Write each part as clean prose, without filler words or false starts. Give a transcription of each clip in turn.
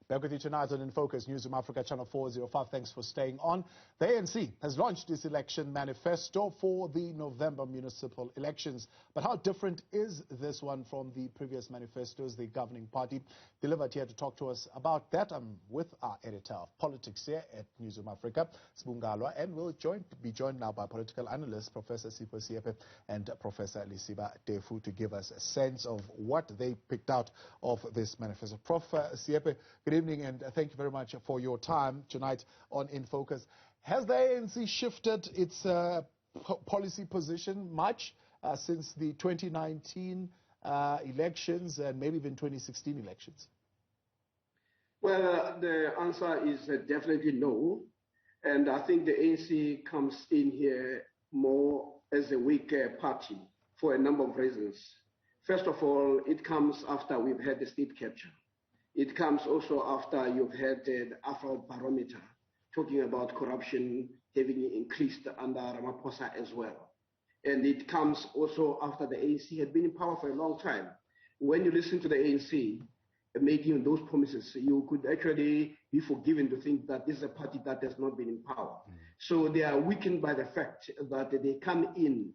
Back with you tonight on In Focus, Newsroom Africa, Channel 405. Thanks for staying on. The ANC has launched its election manifesto for the November municipal elections. But how different is this one from the previous manifestos the governing party delivered? Here to talk to us about that, I'm with our editor of politics here at Newsroom Africa, Sbu Ngalwa, and we'll be joined now by political analysts, Professor Sipho, Seepe, and Professor Lesiba Tefo, to give us a sense of what they picked out of this manifesto. Prof. Seepe, good evening, and thank you very much for your time tonight on In Focus. Has the ANC shifted its policy position much since the 2019 elections and maybe even 2016 elections? Well, the answer is definitely no. And I think the ANC comes in here more as a weak party for a number of reasons. First of all, it comes after we've had the state capture. It comes also after you've had the Afro barometer talking about corruption having increased under Ramaphosa as well. And it comes also after the ANC had been in power for a long time. When you listen to the ANC making those promises, you could actually be forgiven to think that this is a party that has not been in power. So they are weakened by the fact that they come in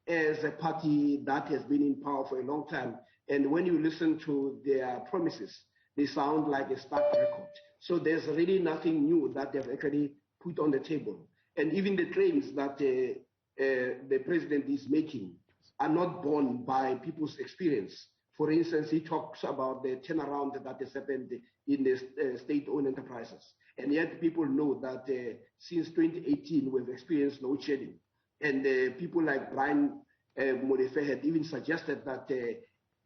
as a party that has been in power for a long time. And when you listen to their promises, they sound like a stark record. So there's really nothing new that they've actually put on the table. And even the claims that the president is making are not borne by people's experience. For instance, he talks about the turnaround that has happened in the state-owned enterprises. And yet people know that since 2018, we've experienced load shedding. And people like Brian Molefe had even suggested that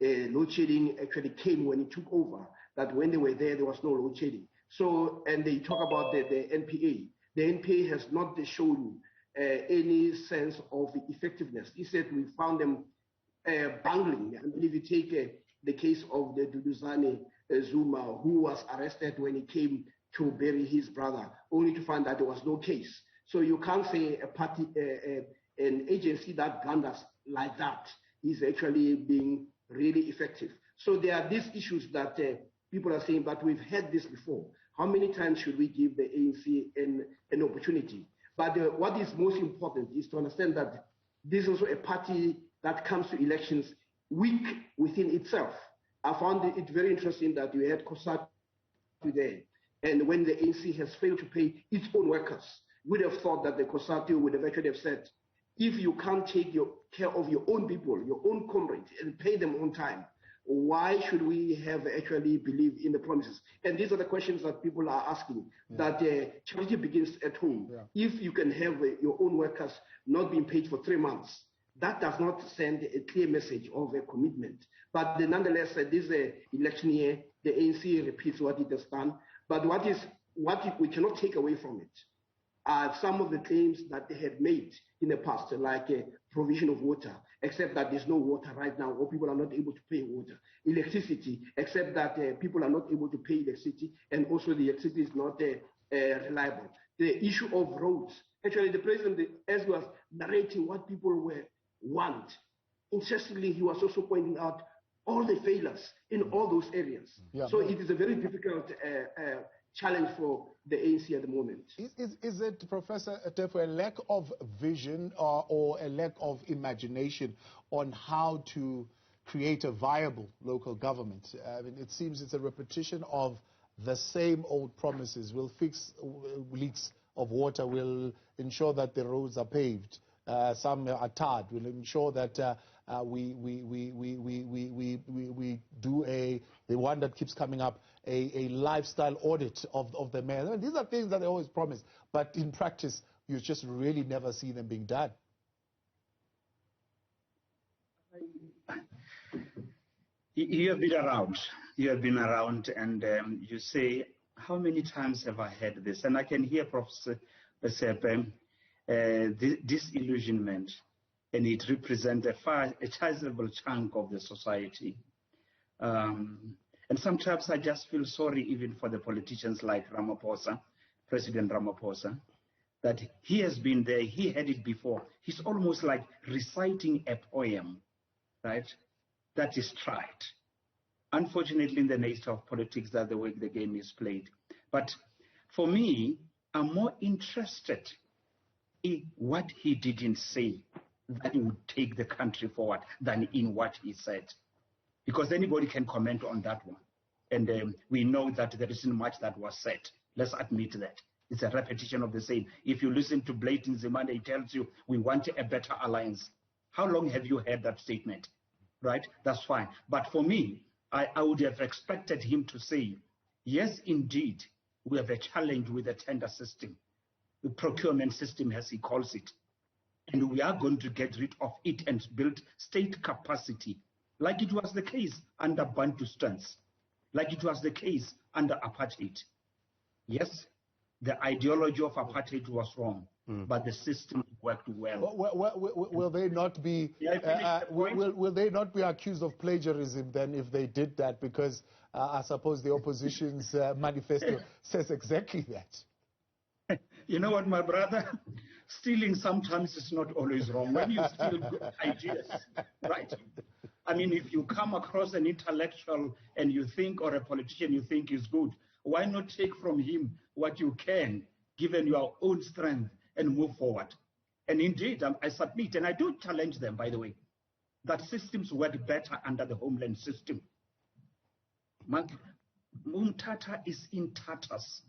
load shedding actually came when he took over, that when they were there was no load shedding. So, and they talk about the NPA. The NPA has not shown any sense of effectiveness. Instead, we found them bungling. I mean, if you take the case of the Duduzane Zuma, who was arrested when he came to bury his brother, only to find that there was no case. So you can't say a party, an agency that blunders like that is actually being really effective. So there are these issues that people are saying, but we've had this before. How many times should we give the ANC an opportunity? But what is most important is to understand that this is also a party that comes to elections weak within itself. I found it very interesting that you had COSATU today, and when the ANC has failed to pay its own workers, you would have thought that the COSATU would have actually have said, if you can't take care of your own people, your own comrades, and pay them on time, why should we have actually believed in the promises? And these are the questions that people are asking, that charity begins at home. If you can have your own workers not being paid for 3 months, that does not send a clear message of a commitment. But nonetheless, this election year, the ANC repeats what it has done. But what we cannot take away from it are some of the claims that they had made in the past, like provision of water, except that there's no water right now, or people are not able to pay water. Electricity, except that people are not able to pay electricity, and also the electricity is not reliable. The issue of roads. Actually, the president, as was narrating what people want, interestingly, he was also pointing out all the failures in all those areas. So it is a very difficult challenge for the ANC at the moment. Is it, Professor Tefo, a lack of vision or a lack of imagination on how to create a viable local government? I mean, it seems it's a repetition of the same old promises. We'll fix leaks of water, we'll ensure that the roads are paved. Some are tarred. We'll ensure that we do the one that keeps coming up, a lifestyle audit of the mayor. I mean, these are things that they always promise, but in practice, you just really never see them being done. You have been around. You have been around, and you say, how many times have I had this? And I can hear Professor Seepe, disillusionment, and it represents a sizable chunk of the society. And sometimes I just feel sorry even for the politicians like Ramaphosa, President Ramaphosa, that he has been there, he had it before. He's almost like reciting a poem, right? That is tried. Unfortunately, in the nature of politics, that's the way the game is played. But for me, I'm more interested in what he didn't say that would take the country forward than in what he said. Because anybody can comment on that one. And we know that there isn't much that was said. Let's admit that. It's a repetition of the same. If you listen to Blatant Zimande, he tells you, we want a better alliance. How long have you heard that statement? Right? That's fine. But for me, I would have expected him to say, yes, indeed, we have a challenge with the tender system, the procurement system, as he calls it. And we are going to get rid of it and build state capacity, like it was the case under Bantustans, like it was the case under apartheid. Yes, the ideology of apartheid was wrong, but the system worked well. Will they not be? Will they not be accused of plagiarism then if they did that? Because I suppose the opposition's manifesto says exactly that. You know what, my brother? Stealing sometimes is not always wrong. When you steal good ideas, right? I mean, if you come across an intellectual and you think, or a politician you think is good, why not take from him what you can, given your own strength, and move forward? And indeed, I submit, and I do challenge them, by the way, that systems work better under the homeland system. Umtata is in tatters.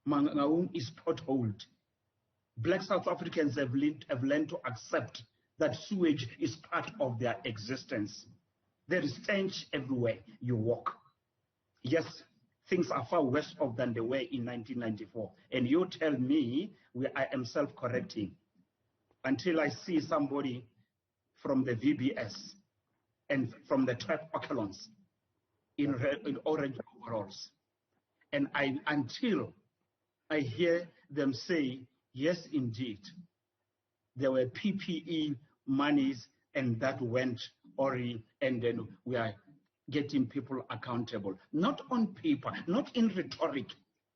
Mangaung is potholed. Black South Africans have learned to accept that sewage is part of their existence. There is stench everywhere you walk. Yes, things are far worse off than they were in 1994. And you tell me I am self-correcting until I see somebody from the VBS and from the tribe Ocelons in orange overalls. And until I hear them say, yes, indeed, there were PPE monies and that went Ori, and then we are getting people accountable. Not on paper, not in rhetoric.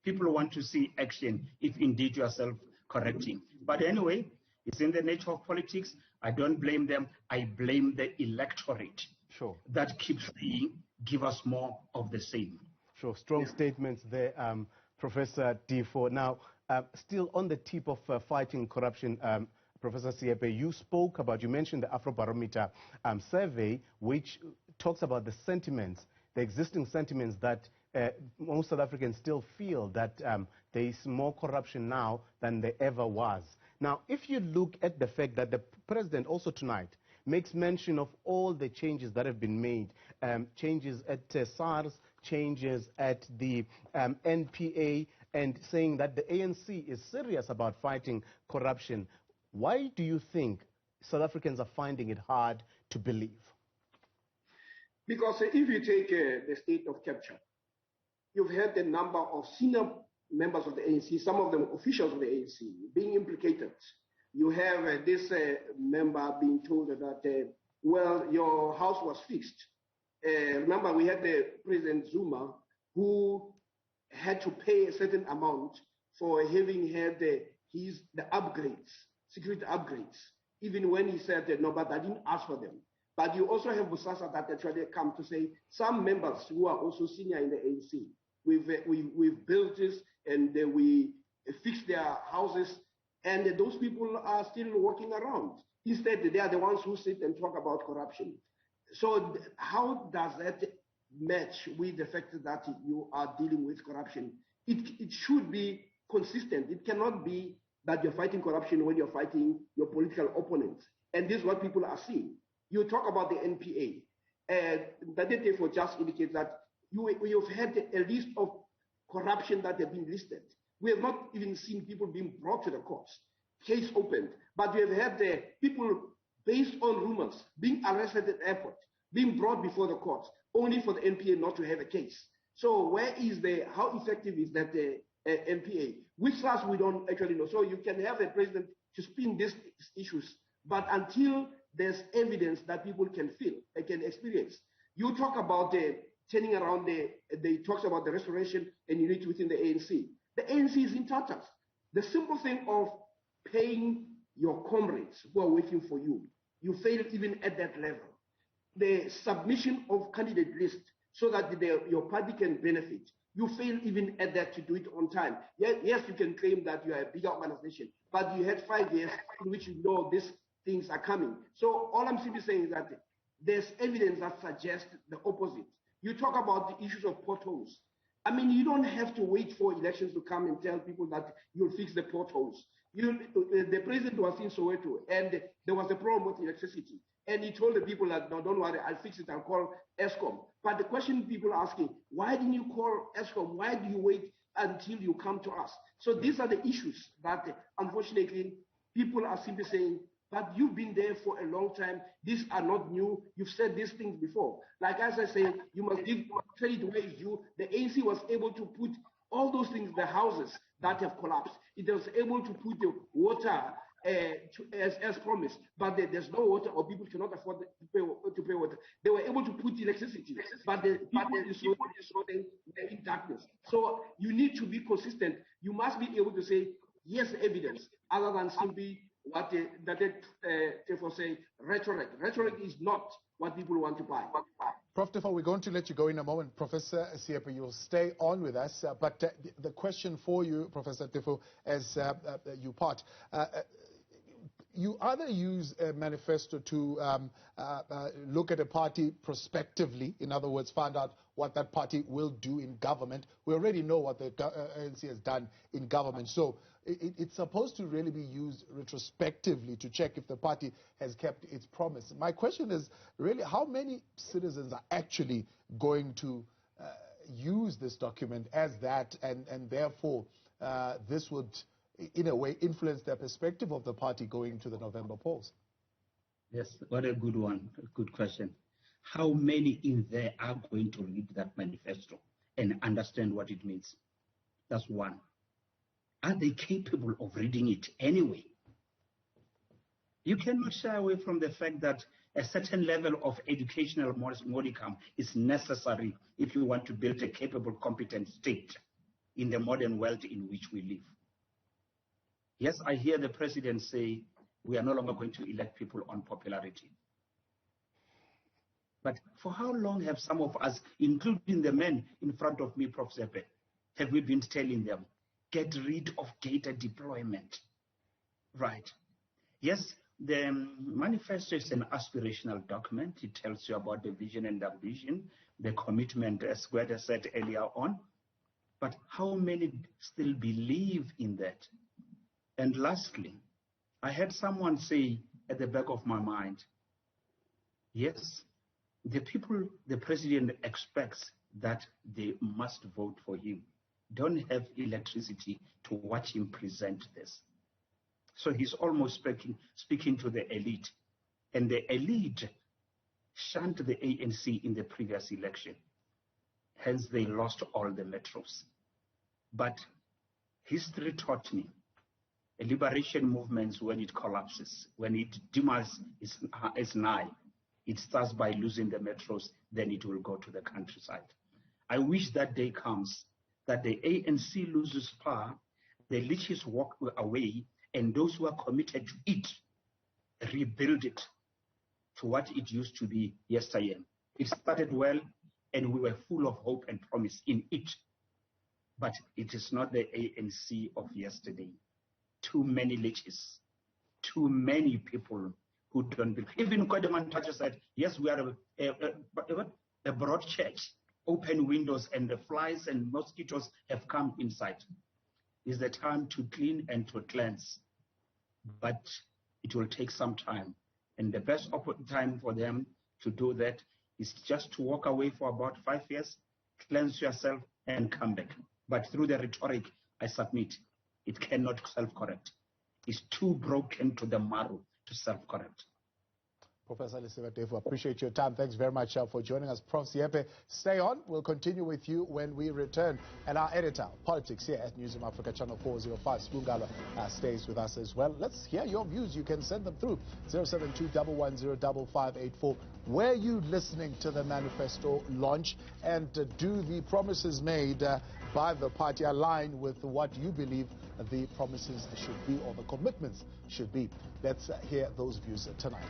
People want to see action if indeed you are self-correcting. But anyway, it's in the nature of politics. I don't blame them. I blame the electorate. Sure. That keeps saying, give us more of the same. Sure. Strong statements there, Professor Tefo. Now, still on the tip of fighting corruption, Professor Seepe, you mentioned the Afrobarometer survey, which talks about the sentiments, the existing sentiments that most South Africans still feel that there is more corruption now than there ever was. Now, if you look at the fact that the president also tonight makes mention of all the changes that have been made, changes at SARS, changes at the NPA, and saying that the ANC is serious about fighting corruption, why do you think South Africans are finding it hard to believe? Because if you take the state of capture, you've had the number of senior members of the ANC, some of them officials of the ANC, being implicated. You have this member being told that, well, your house was fixed. Remember, we had the President Zuma who had to pay a certain amount for having had the upgrades, security upgrades, even when he said that, no, but I didn't ask for them. But you also have Bosasa that actually come to say some members who are also senior in the ANC, we've built this and we fixed their houses, and those people are still walking around. Instead, they are the ones who sit and talk about corruption. So how does that match with the fact that you are dealing with corruption? It should be consistent. It cannot be that you're fighting corruption when you're fighting your political opponents. And this is what people are seeing. You talk about the NPA, and the data for just indicates that you've had a list of corruption that have been listed. We have not even seen people being brought to the courts, case opened, but we have had the people based on rumors being arrested at airport, being brought before the courts, only for the NPA not to have a case. So how effective is that NPA? Which SARS we don't actually know. So you can have the president to spin these issues, but until there's evidence that people can feel, they can experience. You talk about the turning around, they talks about the restoration and unity within the ANC. The ANC is in tatters. The simple thing of paying your comrades who are working for you, you fail even at that level. The submission of candidate list so that your party can benefit. You fail even at that to do it on time. Yes, you can claim that you are a bigger organization, but you had 5 years in which you know these things are coming. So all I'm simply saying is that there's evidence that suggests the opposite. You talk about the issues of potholes. I mean, you don't have to wait for elections to come and tell people that you'll fix the potholes. The president was in Soweto, and there was a problem with electricity. And he told the people that, no, don't worry, I'll fix it, I'll call ESCOM. But the question people are asking, why didn't you call ESCOM? Why do you wait until you come to us? So these are the issues that, unfortunately, people are simply saying, but you've been there for a long time. These are not new. You've said these things before. Like as I say, you must give credit where it's due. The ANC was able to put all those things, the houses that have collapsed. It was able to put the water as promised, but there's no water, or people cannot afford to pay water. They were able to put electricity, but the people they're in darkness. So you need to be consistent. You must be able to say yes, evidence, other than simply what Tefo say, rhetoric. Rhetoric is not what people want to buy. Prof. Tefo, we're going to let you go in a moment. Professor Seepe, you'll stay on with us. But the question for you, Professor Tefo, as you part, you either use a manifesto to look at a party prospectively, in other words, find out what that party will do in government. We already know what the ANC has done in government. So it's supposed to really be used retrospectively to check if the party has kept its promise. My question is really, how many citizens are actually going to use this document as that, and therefore this would, in a way, influence their perspective of the party going to the November polls? Yes, what a good one, a good question. How many in there are going to read that manifesto and understand what it means? That's one. Are they capable of reading it anyway? You cannot shy away from the fact that a certain level of educational modicum is necessary if you want to build a capable, competent state in the modern world in which we live. Yes, I hear the president say we are no longer going to elect people on popularity. But for how long have some of us, including the men in front of me, Prof. Seepe, have we been telling them, get rid of data deployment? Right. Yes, the manifesto is an aspirational document. It tells you about the vision and ambition, the commitment, as Gweda said earlier on. But how many still believe in that? And lastly, I had someone say at the back of my mind, yes, the people the president expects that they must vote for him don't have electricity to watch him present this. So he's almost speaking to the elite. And the elite shunned the ANC in the previous election. Hence, they lost all the metros. But history taught me a liberation movement, when it collapses, when its demise is nigh, it starts by losing the metros, then it will go to the countryside. I wish that day comes, that the ANC loses power, the leeches walk away, and those who are committed to it rebuild it to what it used to be yesteryear. It started well, and we were full of hope and promise in it. But it is not the ANC of yesterday. Too many leeches, too many people who don't believe. Even Qaanitah Hunter said, yes, we are a broad church, open windows, and the flies and mosquitoes have come inside. It's the time to clean and to cleanse. But it will take some time. And the best time for them to do that is just to walk away for about 5 years, cleanse yourself, and come back. But through the rhetoric, I submit, it cannot self-correct. It's too broken to the marrow to self-correct. Professor Lesiba Tefo, appreciate your time. Thanks very much for joining us. Prof. Seepe, stay on. We'll continue with you when we return. And our editor, Politics, here at Newsroom Africa Channel 405, Sbu Ngalwa, stays with us as well. Let's hear your views. You can send them through 072-110-5584. Were you listening to the manifesto launch, and do the promises made by the party align with what you believe the promises should be, or the commitments should be? Let's hear those views tonight.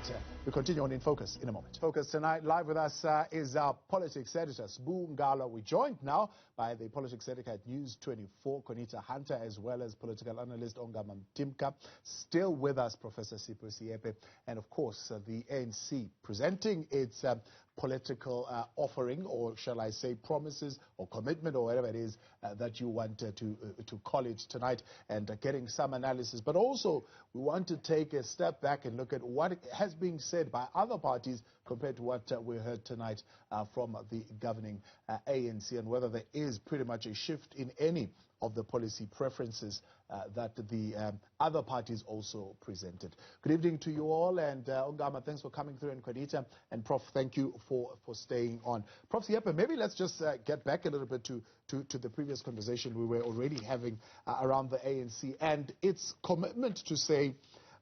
We continue on In Focus in a moment. Focus tonight, live with us is our politics editor, Sbu Ngalwa. We're joined now by the politics editor at News 24, Qaanitah Hunter, as well as political analyst Ongama Mtimka. Still with us, Professor Seepe, and of course the ANC presenting its political offering, or shall I say promises or commitment, or whatever it is that you want to call it tonight, and getting some analysis. But also we want to take a step back and look at what has been said by other parties compared to what we heard tonight from the governing ANC, and whether there is pretty much a shift in any of the policy preferences that the other parties also presented. Good evening to you all, and Ongama, thanks for coming through, and Qaanitah, and Prof, thank you for staying on. Prof Seepe, maybe let's just get back a little bit to the previous conversation we were already having around the ANC and its commitment to say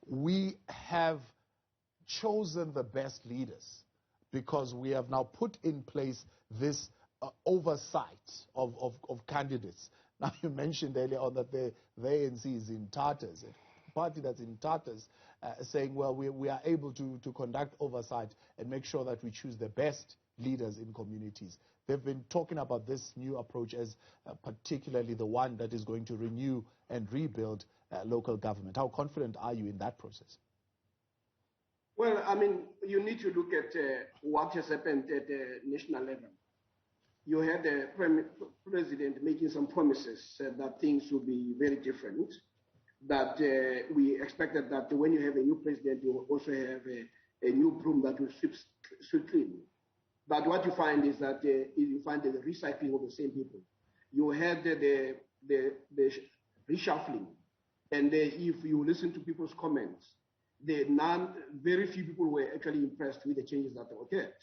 we have chosen the best leaders because we have now put in place this oversight of candidates. Now, you mentioned earlier on that the ANC is in tatters, a party that's in tatters, saying, well, we are able to conduct oversight and make sure that we choose the best leaders in communities. They've been talking about this new approach as particularly the one that is going to renew and rebuild local government. How confident are you in that process? Well, I mean, you need to look at what has happened at the national level. You had the president making some promises that things will be very different, that we expected that when you have a new president, you will also have a new broom that will sweep clean. But what you find is that you find the recycling of the same people. You had the reshuffling, and if you listen to people's comments, very few people were actually impressed with the changes that occurred.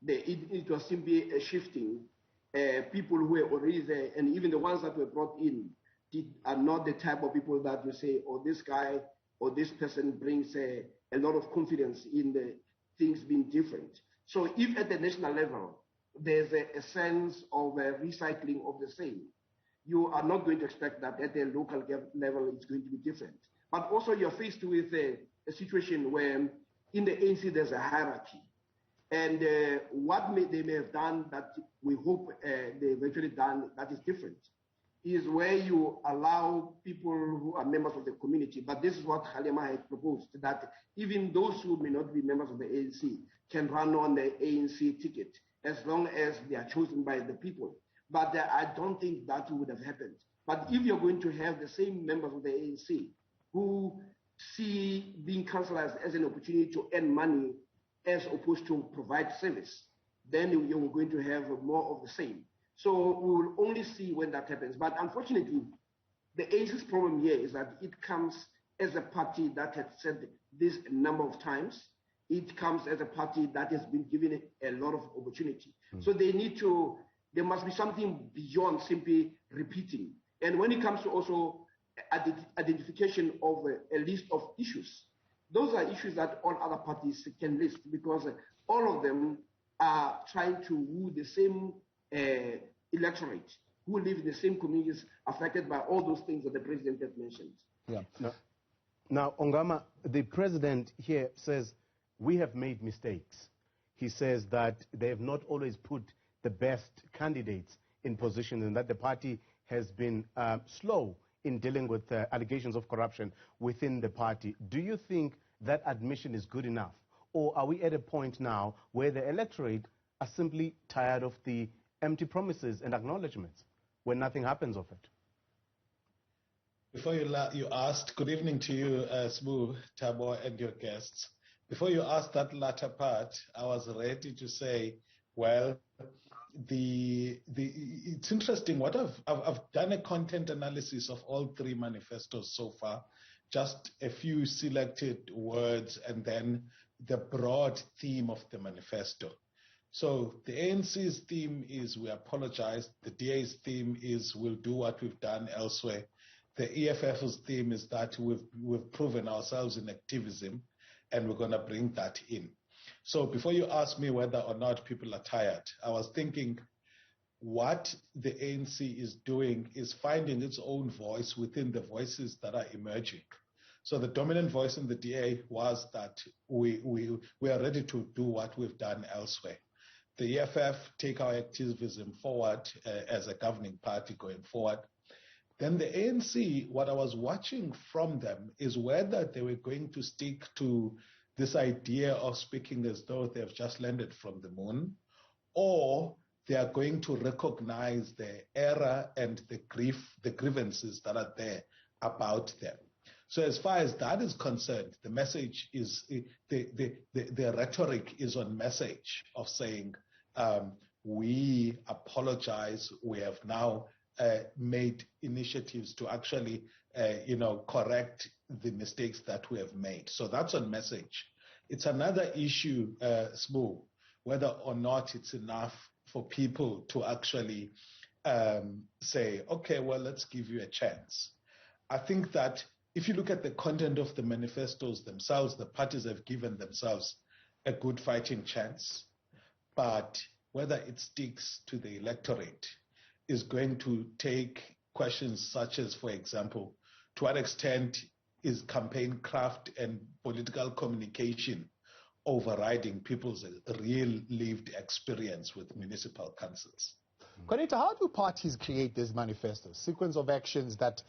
It was simply a shifting. People who were already there, and even the ones that were brought in, are not the type of people that you say, oh, this guy or this person brings a lot of confidence in the things being different. So if at the national level, there's a sense of recycling of the same, you are not going to expect that at the local level it's going to be different. But also you're faced with a situation where in the ANC there's a hierarchy. And what they may have done that we hope they've actually done that is different is where you allow people who are members of the community, but this is what Kgalema had proposed, that even those who may not be members of the ANC can run on the ANC ticket as long as they are chosen by the people. But I don't think that would have happened. But if you're going to have the same members of the ANC who see being councillors as an opportunity to earn money as opposed to provide service, then you're going to have more of the same. So we will only see when that happens. But unfortunately, the ANC's problem here is that it comes as a party that has said this a number of times. It comes as a party that has been given a lot of opportunity. So there must be something beyond simply repeating. And when it comes to also identification of a list of issues, those are issues that all other parties can list, because all of them are trying to woo the same electorate who live in the same communities affected by all those things that the president has mentioned. Yeah. Now, Ongama, the president here says, we have made mistakes. He says that they have not always put the best candidates in position, and that the party has been slow in dealing with allegations of corruption within the party. Do you think that admission is good enough? Or are we at a point now where the electorate are simply tired of the empty promises and acknowledgements when nothing happens of it? Before you asked, good evening to you, Sbu, Tabo, and your guests. Before you asked that latter part, I was ready to say, well, it's interesting. What I've done a content analysis of all three manifestos so far, just a few selected words, and then the broad theme of the manifesto. So the ANC's theme is we apologize. The DA's theme is we'll do what we've done elsewhere. The EFF's theme is that we've proven ourselves in activism, and we're going to bring that in. So before you ask me whether or not people are tired, I was thinking what the ANC is doing is finding its own voice within the voices that are emerging. So the dominant voice in the DA was that we are ready to do what we've done elsewhere. The EFF take our activism forward as a governing party going forward. Then the ANC, what I was watching from them is whether they were going to stick to this idea of speaking as though they have just landed from the moon, or they are going to recognize the error and the grievances that are there about them. So as far as that is concerned, the message is, the rhetoric is on message of saying, we apologize, we have now made initiatives to actually, correct the mistakes that we have made. So that's on message. It's another issue, Sbu, whether or not it's enough for people to actually say, okay, well, let's give you a chance. I think that if you look at the content of the manifestos themselves, the parties have given themselves a good fighting chance, but whether it sticks to the electorate is going to take questions such as, for example, to what extent is campaign craft and political communication overriding people's real lived experience with municipal councils? Qaanitah, how do parties create these manifestos? Sequence of actions that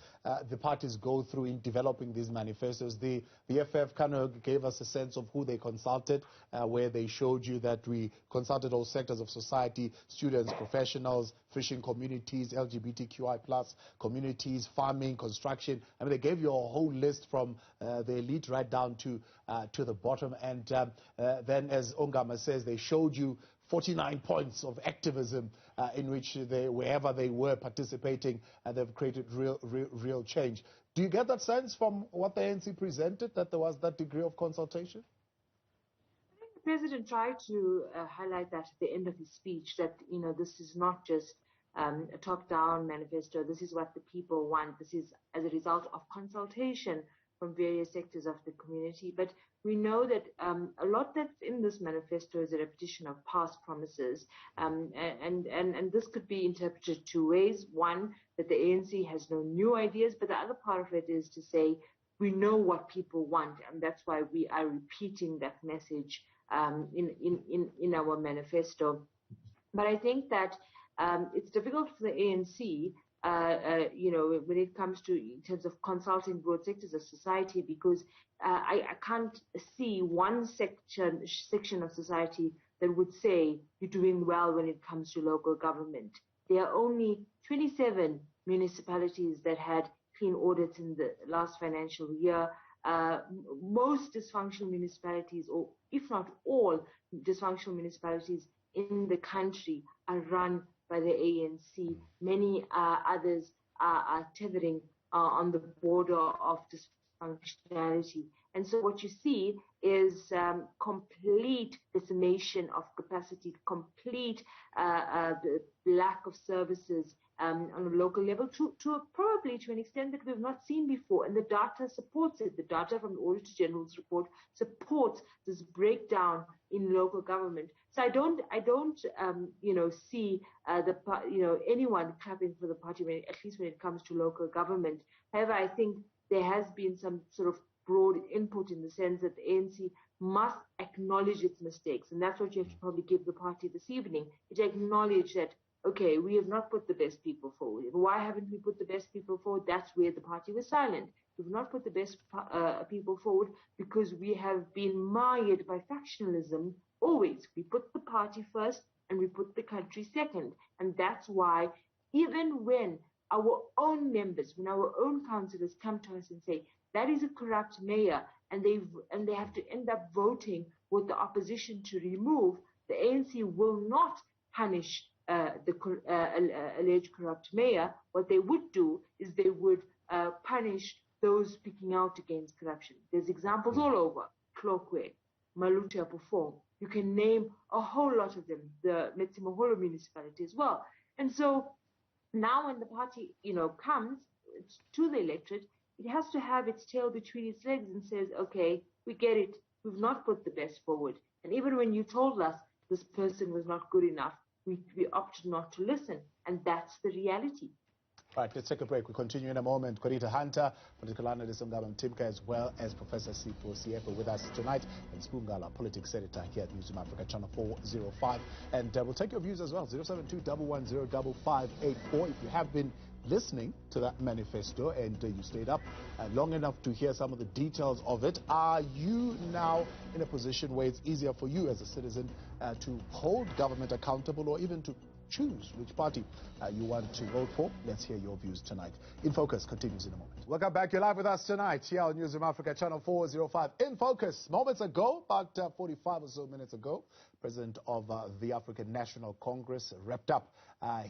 the parties go through in developing these manifestos. The EFF kind of gave us a sense of who they consulted, where they showed you that we consulted all sectors of society, students, professionals, fishing communities, LGBTQI+ communities, farming, construction. I mean, they gave you a whole list from the elite right down to the bottom. And then, as Ongama says, they showed you 49 points of activism in which wherever they were participating, they've created real change. Do you get that sense from what the ANC presented, that there was that degree of consultation? I think the president tried to highlight that at the end of his speech, that, this is not just a top-down manifesto. This is what the people want. This is as a result of consultation from various sectors of the community. But we know that a lot that's in this manifesto is a repetition of past promises. And this could be interpreted two ways. One, that the ANC has no new ideas, but the other part of it is to say, we know what people want, and that's why we are repeating that message in our manifesto. But I think that it's difficult for the ANC when it comes to, in terms of consulting broad sectors of society, because I can't see one section of society that would say you're doing well when it comes to local government. There are only 27 municipalities that had clean audits in the last financial year. Most dysfunctional municipalities, or if not all dysfunctional municipalities in the country, are run by the ANC. Many others are tethering on the border of dysfunctionality. And so what you see is complete decimation of capacity, complete lack of services on a local level, probably to an extent that we've not seen before. And the data supports it. The data from the Auditor General's report supports this breakdown in local government. So I don't see anyone clapping for the party, at least when it comes to local government. However, I think there has been some sort of broad input in the sense that the ANC must acknowledge its mistakes. And that's what you have to probably give the party this evening. It acknowledge that, okay, we have not put the best people forward. Why haven't we put the best people forward? That's where the party was silent. We've not put the best people forward because we have been mired by factionalism. Always, we put the party first and we put the country second. And that's why, even when our own members, when our own councillors come to us and say, that is a corrupt mayor, and they have to end up voting with the opposition to remove, the ANC will not punish the alleged corrupt mayor. What they would do is they would punish those speaking out against corruption. There's examples all over. Tlokwe, Maluti Apofong. You can name a whole lot of them. The Mtimka municipality as well. And so now when the party, comes to the electorate, it has to have its tail between its legs and says, okay, we get it. We've not put the best forward. And even when you told us this person was not good enough, we opted not to listen. And that's the reality. Right, let's take a break. We'll continue in a moment. Qaanitah Hunter, political analyst Ongama Mtimka, as well as Professor Seepe with us tonight, and Sbu Ngalwa, politics editor here at Newsroom Africa, channel 405. And we'll take your views as well, 072-110-5584. If you have been listening to that manifesto and you stayed up long enough to hear some of the details of it, are you now in a position where it's easier for you as a citizen to hold government accountable, or even to choose which party you want to vote for? Let's hear your views tonight. In Focus continues in a moment. Welcome back. You're live with us tonight here on Newsroom Africa, channel 405. In Focus, moments ago, about 45 or so minutes ago, President of the African National Congress wrapped up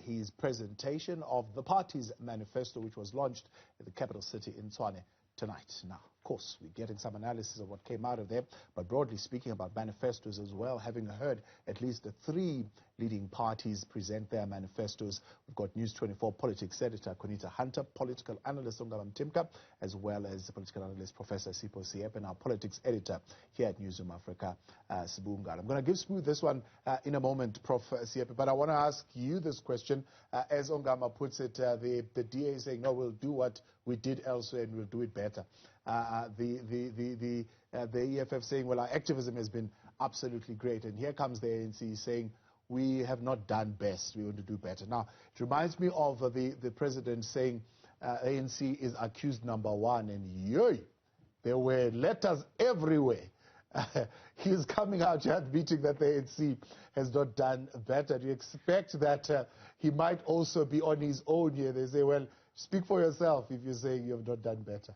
his presentation of the party's manifesto, which was launched in the capital city in Tshwane tonight. Now, of course, we're getting some analysis of what came out of there, but broadly speaking about manifestos as well, having heard at least the three leading parties present their manifestos. We've got News 24 politics editor Qaanitah Hunter, political analyst Ongama Mtimka, as well as the political analyst Professor Seepe, and our politics editor here at Newsroom Africa, Sbu Ngalwa. I'm going to give Sbu this one in a moment, Prof. Seepe, but I want to ask you this question. As Ongama puts it, the DA is saying, no, we'll do what we did elsewhere and we'll do it better. The EFF saying, well, our activism has been absolutely great. And here comes the ANC saying, we have not done best, we want to do better. Now, it reminds me of the president saying ANC is accused number one, and yay, there were letters everywhere. He's coming out here admitting that the ANC has not done better. Do you expect that he might also be on his own here? They say, well, speak for yourself if you're saying you have not done better.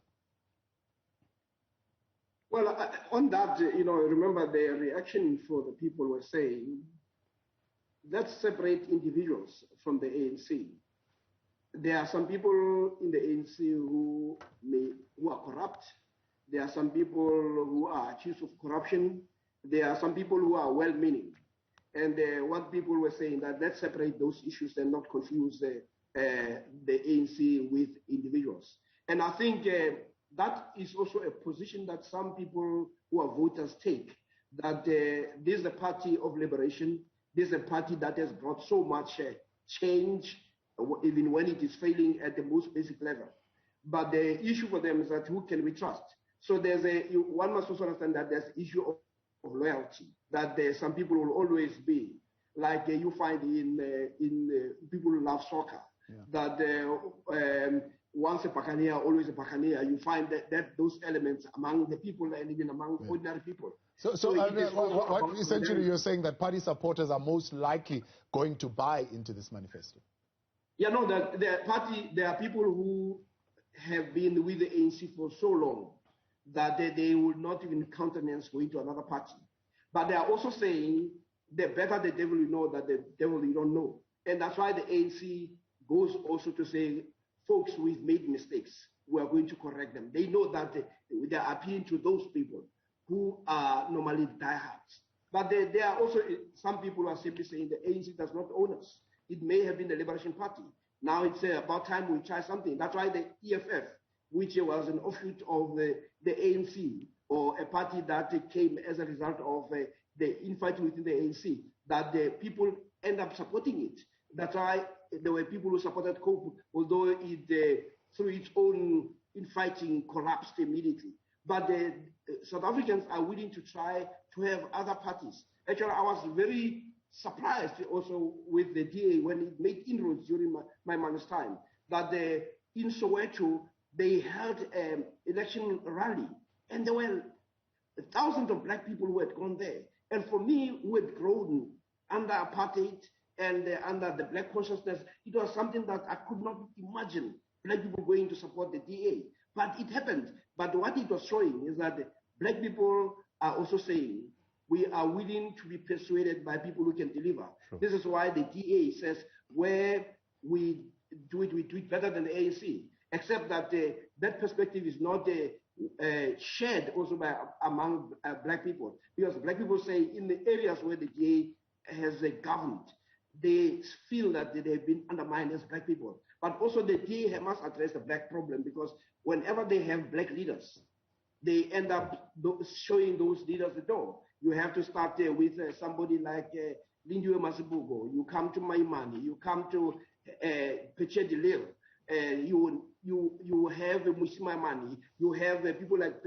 Well, on that, remember the reaction for the people were saying, let's separate individuals from the ANC. There are some people in the ANC who are corrupt. There are some people who are accused of corruption. There are some people who are well-meaning. And what people were saying, that let's separate those issues and not confuse the ANC with individuals. And I think that is also a position that some people who are voters take, that this is a party of liberation. This is a party that has brought so much change, even when it is failing at the most basic level. But the issue for them is that who can we trust? So one must also understand that there's issue of loyalty, that some people will always be, like you find in people who love soccer, that once a Buccaneer, always a Buccaneer. You find that those elements among the people and even among ordinary people. So what essentially you're saying that party supporters are most likely going to buy into this manifesto? Yeah, no, there are people who have been with the ANC for so long that they will not even countenance going to another party. But they are also saying the better the devil you know than the devil you don't know. And that's why the ANC goes also to say, folks, we've made mistakes. We are going to correct them. They know that they are appealing to those people who are normally diehards. But there are also some people who are simply saying the ANC does not own us. It may have been the Liberation Party. Now it's about time we try something. That's why the EFF, which was an offshoot of the ANC, or a party that came as a result of the infighting within the ANC, that the people end up supporting it. That's why there were people who supported COPE, although it, through its own infighting, collapsed immediately. But South Africans are willing to try to have other parties. Actually, I was very surprised also with the DA when it made inroads during my man's time, that in Soweto, they held an election rally, and there were thousands of black people who had gone there. And for me, who had grown under apartheid and under the black consciousness, it was something that I could not imagine black people going to support the DA. But it happened. But what it was showing is that black people are also saying, we are willing to be persuaded by people who can deliver. Sure. This is why the DA says, where we do it better than the ANC, except that that perspective is not shared also by among black people. Because black people say in the areas where the DA has governed, they feel that they have been undermined as black people. But also the DA must address the black problem, because whenever they have black leaders, they end up showing those leaders the door. You have to start with somebody like Lindiwe Masibuko. You come to Maimani. You come to Peche Delil. You have Musimamani. You have people like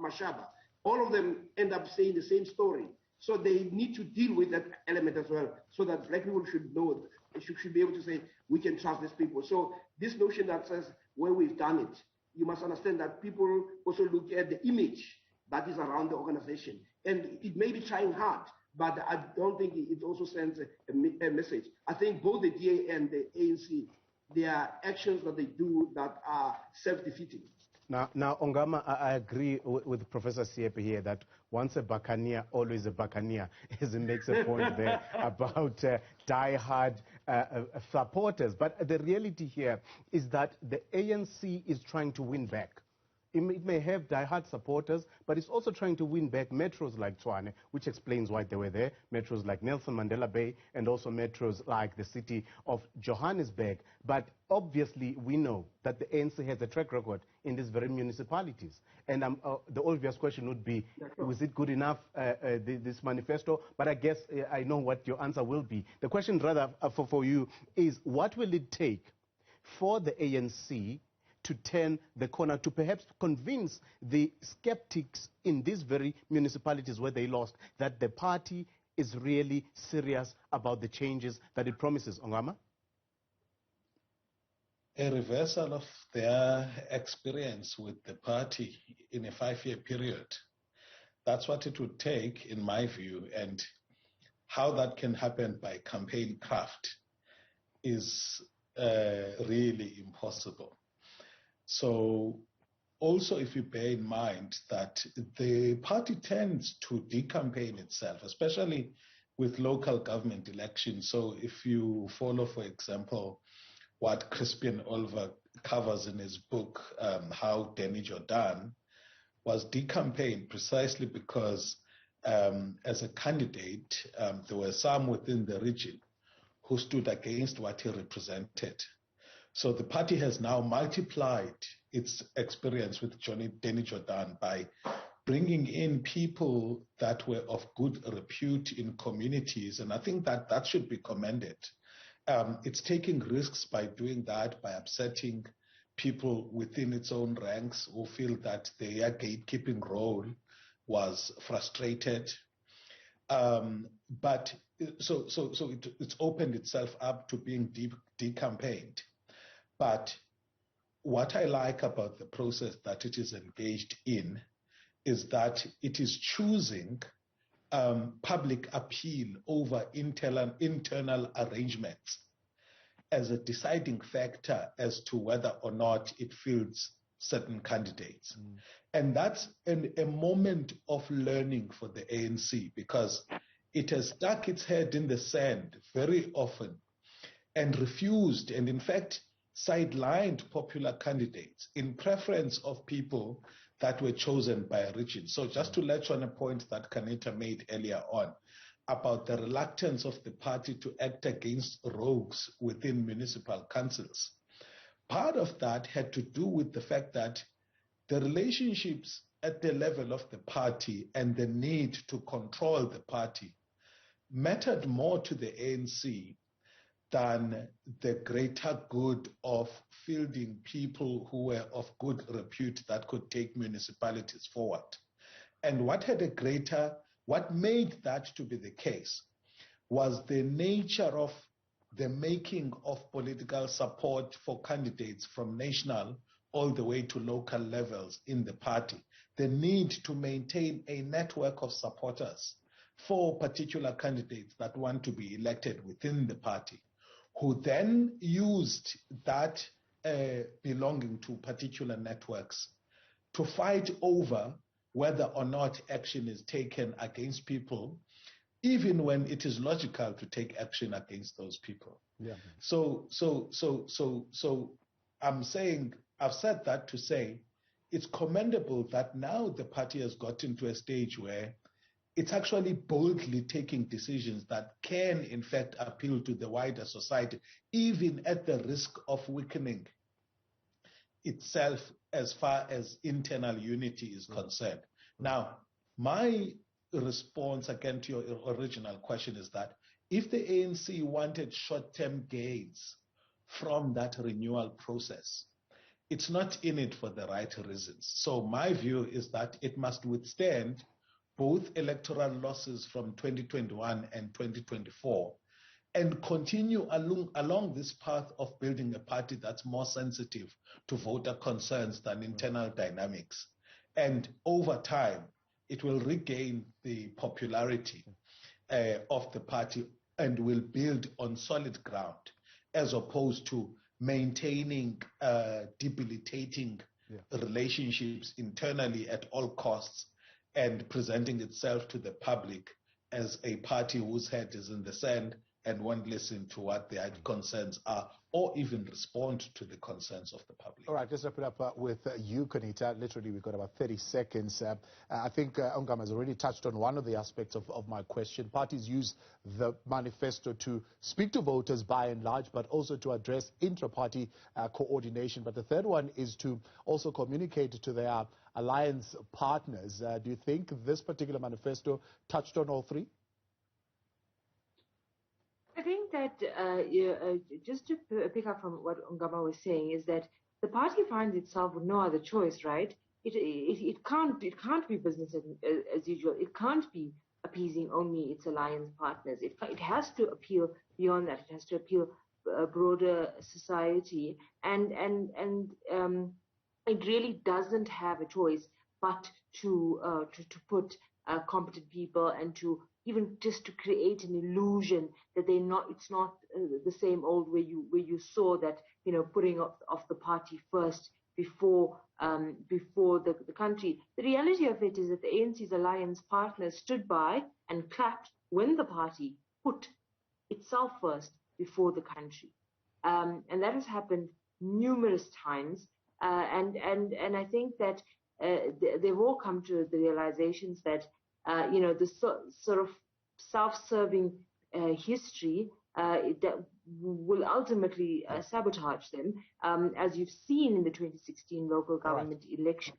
Mashaba. All of them end up saying the same story. So they need to deal with that element as well, so that black people should know, should be able to say, we can trust these people. So this notion that says, well, we've done it, you must understand that people also look at the image that is around the organization. And it may be trying hard, but I don't think it also sends a message. I think both the DA and the ANC, there are actions that they do that are self-defeating. Now, Ongama, I agree with Professor Seepe here that once a Buccaneer, always a Buccaneer, as he makes a point there about die-hard supporters. But the reality here is that the ANC is trying to win back. It may have die-hard supporters, but it's also trying to win back metros like Tshwane, which explains why they were there, metros like Nelson Mandela Bay, and also metros like the city of Johannesburg. But obviously, we know that the ANC has a track record in these very municipalities. And the obvious question would be, was it good enough, this manifesto? But I guess I know what your answer will be. The question rather for you is, what will it take for the ANC to turn the corner, to perhaps convince the skeptics in these very municipalities where they lost that the party is really serious about the changes that it promises? Ongama? A reversal of their experience with the party in a 5-year period. That's what it would take, in my view, and how that can happen by campaign craft is really impossible. So also, if you bear in mind that the party tends to decampaign itself, especially with local government elections. So if you follow, for example, what Crispian Oliver covers in his book, How Danny Jordan was decampaigned precisely because as a candidate, there were some within the region who stood against what he represented. So the party has now multiplied its experience with Danny Jordan by bringing in people that were of good repute in communities, and I think that that should be commended. It's taking risks by doing that, by upsetting people within its own ranks who feel that their gatekeeping role was frustrated. But it's opened itself up to being decampaigned. But what I like about the process that it is engaged in is that it is choosing public appeal over internal arrangements as a deciding factor as to whether or not it fields certain candidates. And that's a moment of learning for the ANC, because it has stuck its head in the sand very often and refused, and in fact sidelined popular candidates in preference of people that were chosen by a region. So just to latch on a point that Qaanitah made earlier on about the reluctance of the party to act against rogues within municipal councils, part of that had to do with the fact that the relationships at the level of the party and the need to control the party mattered more to the ANC than the greater good of fielding people who were of good repute that could take municipalities forward. And what made that to be the case was the nature of the making of political support for candidates from national all the way to local levels in the party. The need to maintain a network of supporters for particular candidates that want to be elected within the party, who then used that belonging to particular networks to fight over whether or not action is taken against people, even when it is logical to take action against those people. Yeah. So I'm saying, I've said that to say, it's commendable that now the party has gotten to a stage where it's actually boldly taking decisions that can, in fact, appeal to the wider society, even at the risk of weakening itself as far as internal unity is concerned. Now, my response again to your original question is that if the ANC wanted short-term gains from that renewal process, it's not in it for the right reasons. So my view is that it must withstand both electoral losses from 2021 and 2024 and continue along this path of building a party that's more sensitive to voter concerns than internal dynamics. And over time, it will regain the popularity of the party and will build on solid ground, as opposed to maintaining debilitating relationships internally at all costs and presenting itself to the public as a party whose head is in the sand and won't listen to what their concerns are or even respond to the concerns of the public. All right, let's wrap it up with you, Qaanitah. Literally, we've got about 30 seconds. I think Ongama has already touched on one of the aspects of my question. Parties use the manifesto to speak to voters by and large, but also to address intra-party coordination. But the third one is to also communicate to their alliance partners. Do you think this particular manifesto touched on all three? I think that just to pick up from what Ongama was saying is that the party finds itself with no other choice, right? It can't be business as usual. It can't be appeasing only its alliance partners. It has to appeal beyond that. It has to appeal broader society, and it really doesn't have a choice but to put competent people and to even just to create an illusion that it's not the same old where you saw that, putting off the party first before the country. The reality of it is that the ANC's alliance partners stood by and clapped when the party put itself first before the country, and that has happened numerous times. And I think that they've all come to the realizations that the sort of self-serving history that will ultimately sabotage them, as you've seen in the 2016 local government election.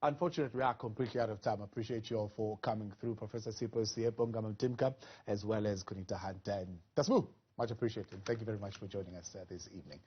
Unfortunately, we are completely out of time. I appreciate you all for coming through. Professor Sipho, Seepe, Ongama, Mtimka, as well as Qaanitah Hunter and Sbu. Much appreciated. Thank you very much for joining us this evening.